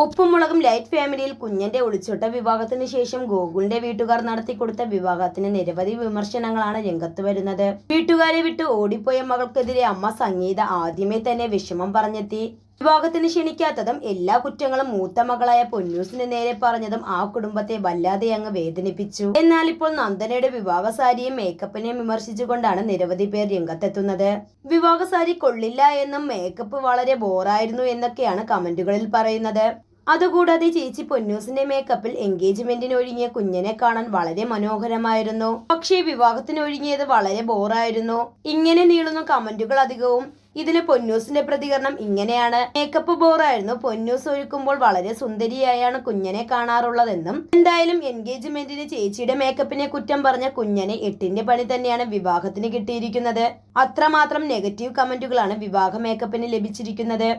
ഉപ്പുമുളകും light ഫാമിലിയിൽ കുഞ്ഞന്റെ ഒളിച്ചോട്ട വിവാഹത്തിന് ശേഷം ഗോകുലിന്റെ വീട്ടുകാർ നടത്തിക്കൊടുത്ത വിവാഹത്തിന് നിരവധി വിമർശനങ്ങളാണ് രംഗത്ത് വരുന്നത്. വീട്ടുകാരെ വിട്ട് ഓടിപ്പോയ മകൾക്കെതിരെ അമ്മ സംഗീത ആദ്യമേ തന്നെ വിഷമം പറഞ്ഞെത്തി. വിവാഹത്തിന് ക്ഷണിക്കാത്തതും എല്ലാ കുറ്റങ്ങളും മൂത്ത മകളായ പൊന്നൂസിന് നേരെ പറഞ്ഞതും ആ കുടുംബത്തെ വല്ലാതെ അങ്ങ് വേദനിപ്പിച്ചു. എന്നാൽ ഇപ്പോൾ നന്ദനയുടെ വിവാഹ സാരിയും മേക്കപ്പിനെയും വിമർശിച്ചുകൊണ്ടാണ് നിരവധി പേർ രംഗത്തെത്തുന്നത്. വിവാഹ സാരി കൊള്ളില്ല എന്നും മേക്കപ്പ് വളരെ ബോറായിരുന്നു എന്നൊക്കെയാണ് കമന്റുകളിൽ പറയുന്നത്. അതുകൂടാതെ ചേച്ചി പൊന്നൂസിന്റെ മേക്കപ്പിൽ എൻഗേജ്മെന്റിന് ഒരുങ്ങിയ കുഞ്ഞിനെ കാണാൻ വളരെ മനോഹരമായിരുന്നു, പക്ഷേ വിവാഹത്തിന് ഒരുങ്ങിയത് വളരെ ബോറായിരുന്നു. ഇങ്ങനെ നീളുന്ന കമന്റുകൾ അധികവും. ഇതിന് പൊന്നൂസിന്റെ പ്രതികരണം ഇങ്ങനെയാണ്: മേക്കപ്പ് ബോറായിരുന്നു, പൊന്നൂസ് ഒരുക്കുമ്പോൾ വളരെ സുന്ദരിയായാണ് കുഞ്ഞനെ കാണാറുള്ളതെന്നും. എന്തായാലും എൻഗേജ്മെന്റിന് ചേച്ചിയുടെ മേക്കപ്പിനെ കുറ്റം പറഞ്ഞ കുഞ്ഞനെ 8ന്റെ പണി തന്നെയാണ് വിവാഹത്തിന് കിട്ടിയിരിക്കുന്നത്. അത്രമാത്രം നെഗറ്റീവ് കമന്റുകളാണ് വിവാഹ മേക്കപ്പിന് ലഭിച്ചിരിക്കുന്നത്.